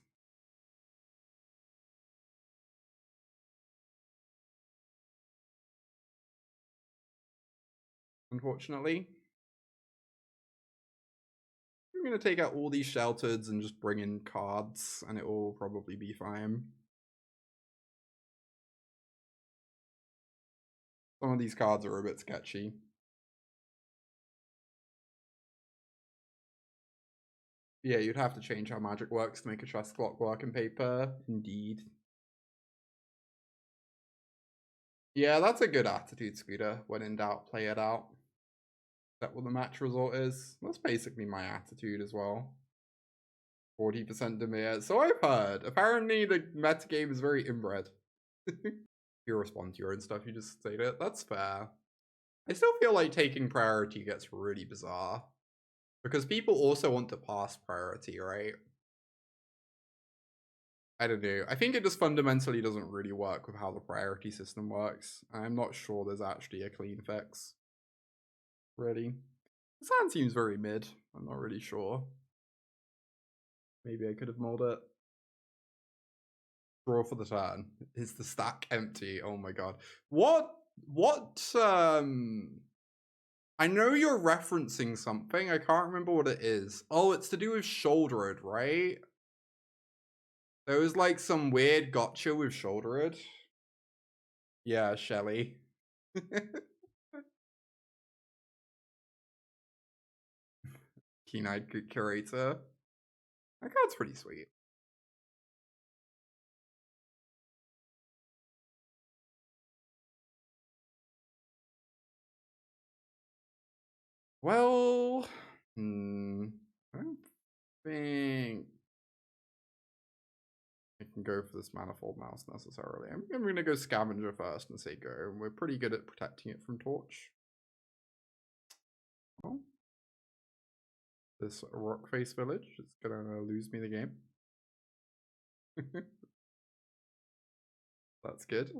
Unfortunately. I'm going to take out all these Sheltereds and just bring in cards, and it will probably be fine. Some of these cards are a bit sketchy. Yeah, you'd have to change how Magic works to make a Trust Clock work in paper. Indeed. Yeah, that's a good attitude, Scooter. When in doubt, play it out. Is that what the match result is? That's basically my attitude as well. 40% Demir. So I've heard. Apparently the metagame is very inbred. You respond to your own stuff, you just state it. That's fair. I still feel like taking priority gets really bizarre. Because people also want to pass priority, right? I don't know. I think it just fundamentally doesn't really work with how the priority system works. I'm not sure there's actually a clean fix. Really. This hand seems very mid. I'm not really sure. Maybe I could have mulled it. Draw for the turn. Is the stack empty? Oh my god. What I know you're referencing something. I can't remember what it is. Oh, it's to do with Shouldered, right? There was like some weird gotcha with Shouldered. Yeah, Shelly. Keen-Eyed Curator. That card's pretty sweet. Well, I don't think I can go for this Manifold Mouse necessarily. I'm going to go Scavenger first and say go. And we're pretty good at protecting it from Torch. Well, this Rockface Village is going to lose me the game. That's good.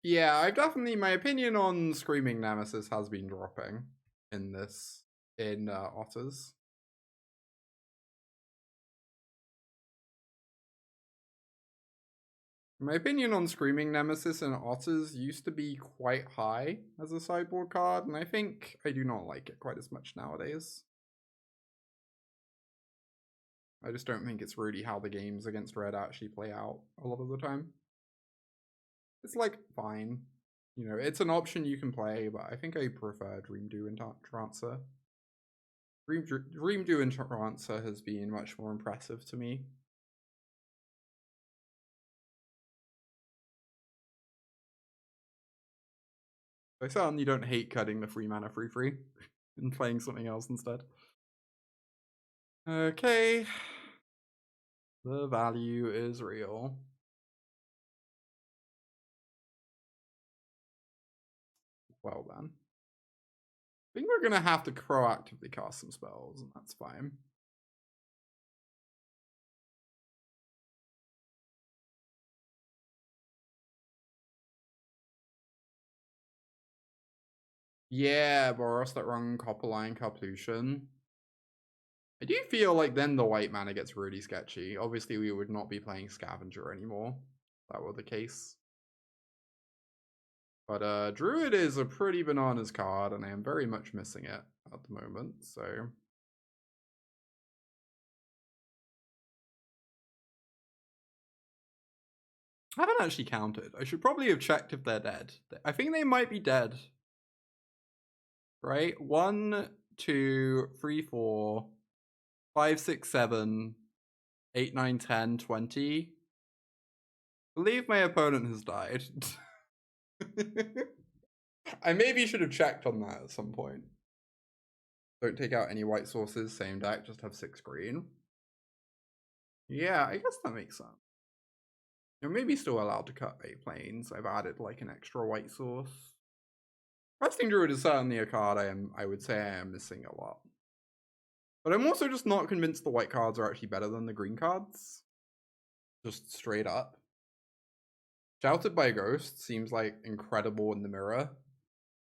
Yeah, I've definitely, my opinion on Screaming Nemesis has been dropping in this, in Otters. My opinion on Screaming Nemesis and Otters used to be quite high as a sideboard card, and I think I do not like it quite as much nowadays. I just don't think it's really how the games against Red actually play out a lot of the time. It's like, fine. You know, it's an option you can play, but I think I prefer Dreamdew and Trancer. Dreamdew and Trancer has been much more impressive to me. I certainly don't hate cutting the free mana free and playing something else instead. Okay. The value is real. Well then. I think we're gonna have to proactively cast some spells, and that's fine. Yeah, Boros, that wrong Copperline Carplution. I do feel like then the white mana gets really sketchy. Obviously, we would not be playing Scavenger anymore if that were the case. But Druid is a pretty bananas card, and I am very much missing it at the moment, so... I haven't actually counted. I should probably have checked if they're dead. I think they might be dead. Right? 1, 2, 3, 4, 5, 6, 7, 8, 9, 10, 20. I believe my opponent has died. I maybe should have checked on that at some point. Don't take out any white sources, same deck, just have 6 green. Yeah, I guess that makes sense. You're maybe still allowed to cut 8 planes. I've added like an extra white source. Resting Druid is certainly a card I would say I am missing a lot. But I'm also just not convinced the white cards are actually better than the green cards. Just straight up. Shouted by Ghost seems like incredible in the mirror.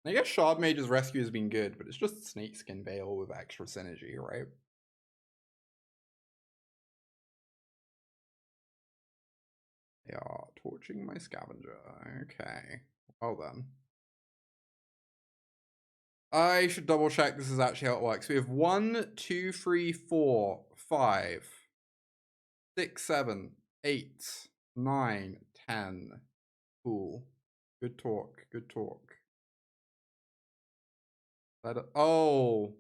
I guess Shardmage's rescue has been good, but it's just Snakeskin Veil with extra synergy, right? They are torching my Scavenger. Okay. Well then. I should double check this is actually how it works. We have 1, 2, 3, 4, 5, 6, 7, 8, 9, 10. Cool. Good talk. Good talk. Oh.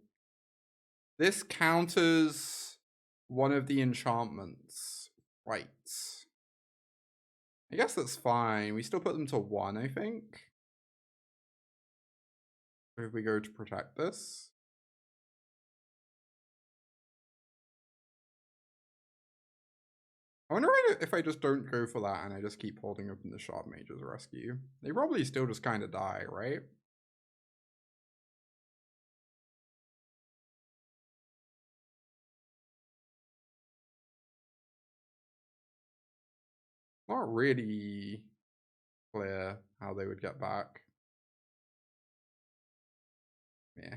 This counters one of the enchantments. Right. I guess that's fine. We still put them to 1, I think. If we go to protect this. I wonder if I just don't go for that and I just keep holding open the Shardmage's rescue. They probably still just kind of die, right? Not really clear how they would get back. Yeah.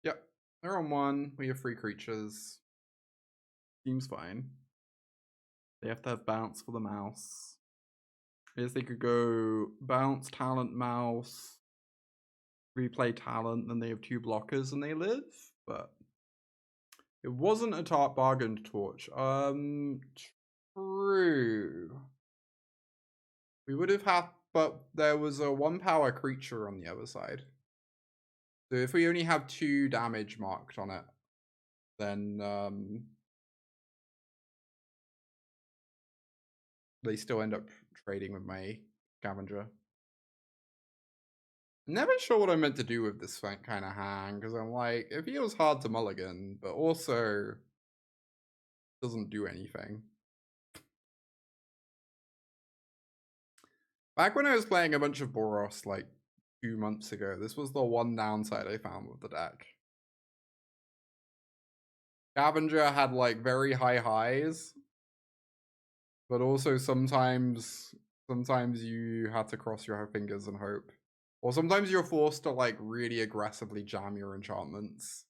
Yep, they're on 1. We have 3 creatures. Seems fine. They have to have bounce for the mouse. I guess they could go bounce, talent, mouse, replay talent, then they have 2 blockers and they live, but it wasn't a top bargain to torch. True. We would have had, but there was a 1 power creature on the other side. So if we only have 2 damage marked on it, then they still end up trading with my Scavenger. Never sure what I'm meant to do with this kind of hand, because I'm like, it feels hard to mulligan, but also doesn't do anything. Back when I was playing a bunch of Boros like 2 months ago, this was the one downside I found with the deck. Scavenger had like very high highs, but also sometimes you had to cross your fingers and hope. Or sometimes you're forced to like really aggressively jam your enchantments,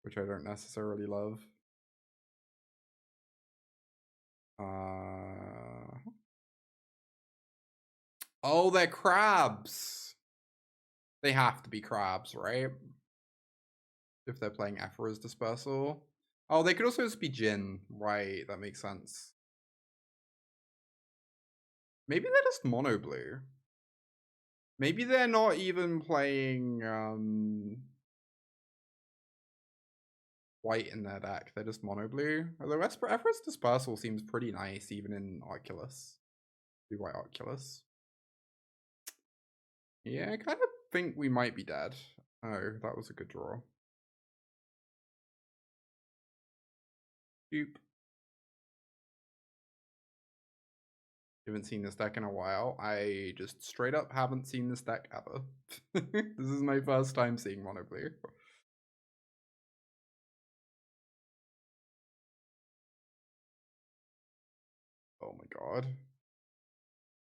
which I don't necessarily love. Oh, they're crabs. They have to be crabs, right? If they're playing Ephra's Dispersal. Oh, they could also just be Jinn. Right, that makes sense. Maybe they're just mono blue. Maybe they're not even playing white in their deck. They're just mono blue. Although Everest Dispersal seems pretty nice even in Oculus. Blue white Oculus. Yeah, I kind of think we might be dead. Oh, that was a good draw. Doop. Haven't seen this deck in a while. I just straight up haven't seen this deck ever. This is my first time seeing mono blue. Oh my god.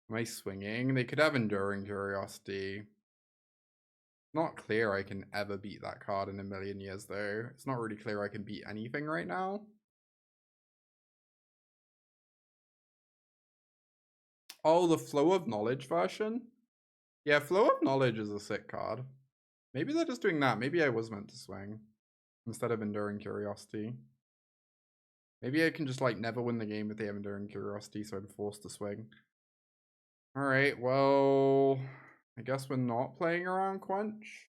Am I swinging? They could have Enduring Curiosity. Not clear I can ever beat that card in a million years though. It's not really clear I can beat anything right now. Oh, the Flow of Knowledge version? Yeah, Flow of Knowledge is a sick card. Maybe they're just doing that. Maybe I was meant to swing instead of Enduring Curiosity. Maybe I can just like never win the game if they have Enduring Curiosity, so I'm forced to swing. Alright, well, I guess we're not playing around Quench.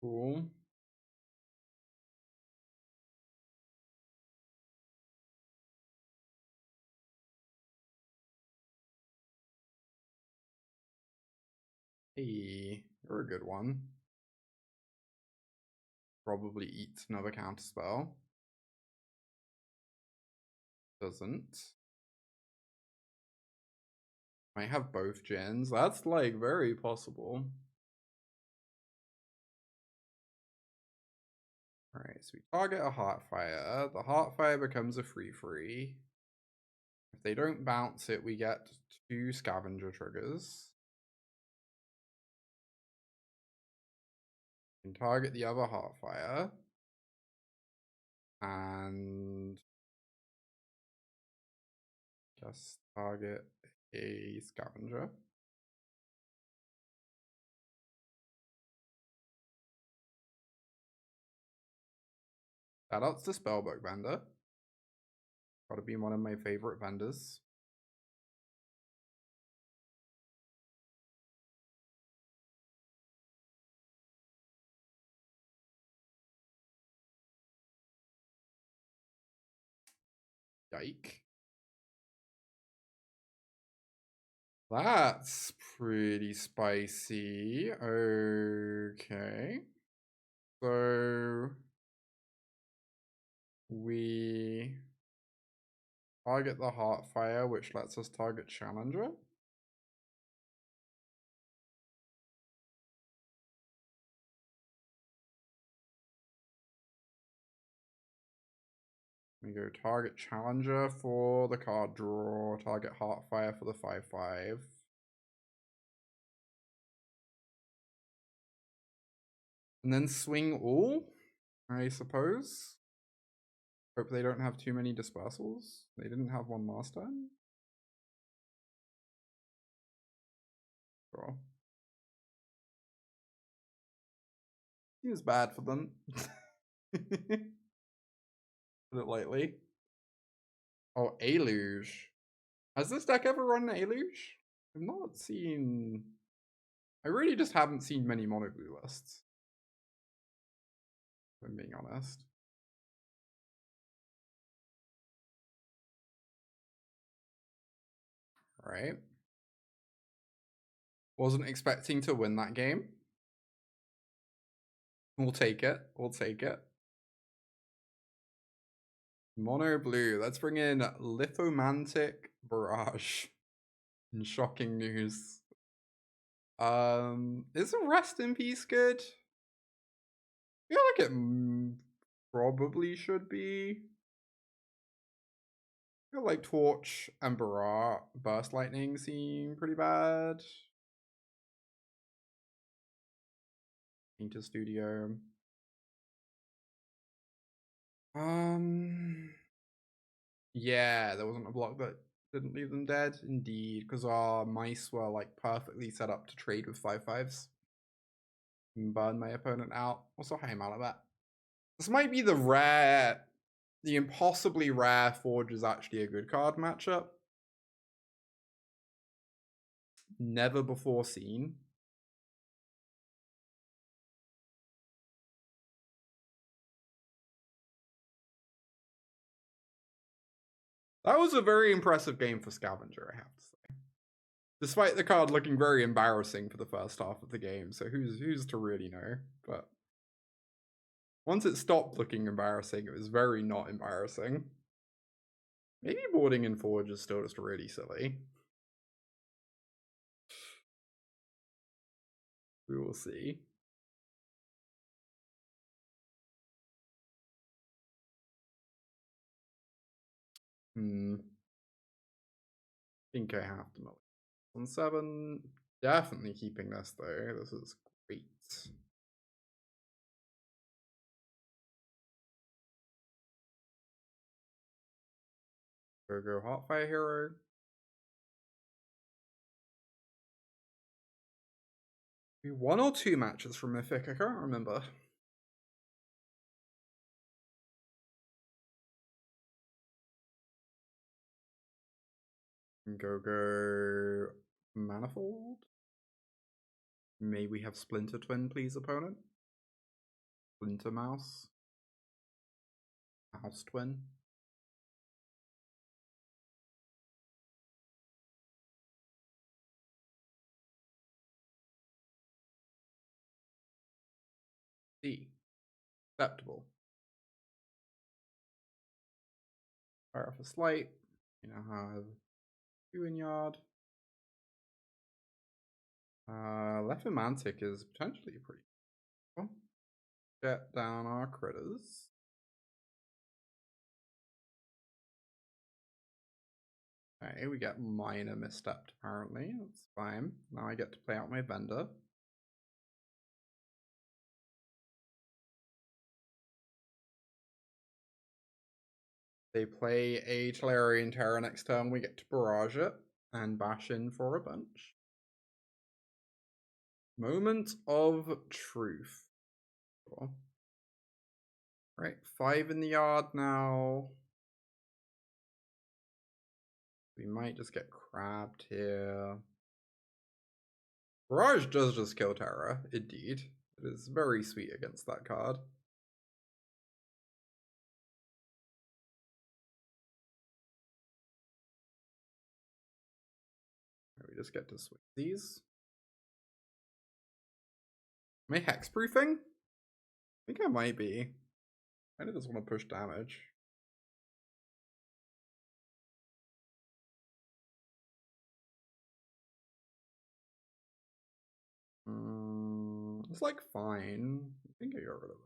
Cool. Hey, you're a good one. Probably eats another counterspell. Doesn't. Might have both gens. That's like very possible. Alright, so we target a Heartfire. The Heartfire becomes a 3/3. If they don't bounce it, we get 2 Scavenger triggers. We can target the other Heartfire. And just target a Scavenger. Shout outs to Spellbook Vendor. Gotta be one of my favorite vendors. Yike. That's pretty spicy. Okay. So we target the Heartfire, which lets us target Challenger. We go target Challenger for the card draw, target Heartfire for the 5/5. And then swing all, I suppose. Hope they don't have too many dispersals. They didn't have one last time. Sure. Seems bad for them. Put it lightly. Oh, Aluge. Has this deck ever run Aluge? I've not seen... I really just haven't seen many mono blue lists, if I'm being honest. Alright. Wasn't expecting to win that game. We'll take it. We'll take it. Mono blue. Let's bring in Lithomantic Barrage. In shocking news. Is a Rest in Peace good? I feel like it probably should be. I feel like Torch and Burst Lightning seem pretty bad. Painter Studio. Yeah, there wasn't a block that didn't leave them dead. Indeed, because our mice were like perfectly set up to trade with 5/5s and burn my opponent out. Also, high amount of that. This might be the impossibly rare Forge is actually a good card matchup. never before seen. That was a very impressive game for Scavenger, I have to say. Despite the card looking very embarrassing for the first half of the game, so who's to really know? But once it stopped looking embarrassing, it was very not embarrassing. Maybe boarding in Forge is still just really silly. We will see. I think I have to know. On 7, definitely keeping this though. This is great. Go Heartfire Hero. One or two matches from Mythic, I can't remember. Go Manifold. May we have Splinter Twin, please, opponent? Splinter Mouse. Mouse Twin. D. Acceptable. Fire off a Slight. You now have 2 in yard. Lithomantic is potentially pretty cool. Get down our critters. Okay, we get minor misstepped apparently. That's fine. Now I get to play out my vendor. They play a Tolarian Terror next turn. We get to barrage it and bash in for a bunch. Moment of truth. Cool. Right, 5 in the yard now. We might just get crabbed here. Barrage does just kill Terra, indeed. It is very sweet against that card. We just get to switch these. Am I hexproofing? I think I might be. I just want to push damage. It's like fine. I think I got rid of it.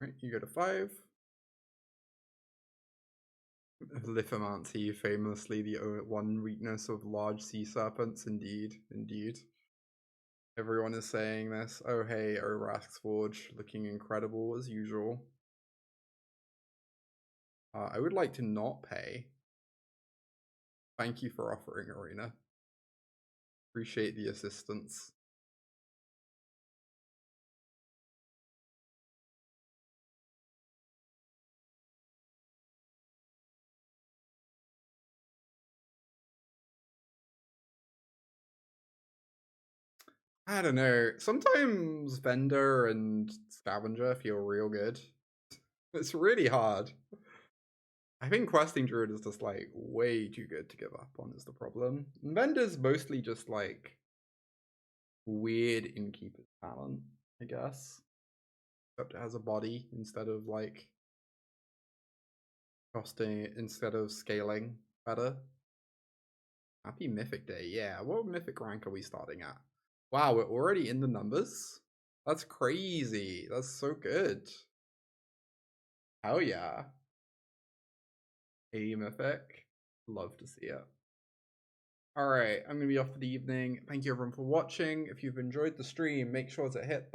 Right, you go to 5. Lithomancy, famously the one weakness of large sea serpents. Indeed, indeed. Everyone is saying this. Oh hey, Urabrask's Forge, looking incredible as usual. I would like to not pay. Thank you for offering, Arena. Appreciate the assistance. I don't know. Sometimes Vendor and Scavenger feel real good. It's really hard. I think Questing Druid is just like way too good to give up on is the problem. And Vendor's mostly just like weird innkeeper talent, I guess. Except it has a body instead of like instead of scaling better. Happy Mythic Day, yeah. What Mythic rank are we starting at? Wow, we're already in the numbers? That's crazy. That's so good. Hell yeah. A Mythic. Love to see it. Alright, I'm going to be off for the evening. Thank you everyone for watching. If you've enjoyed the stream, make sure to hit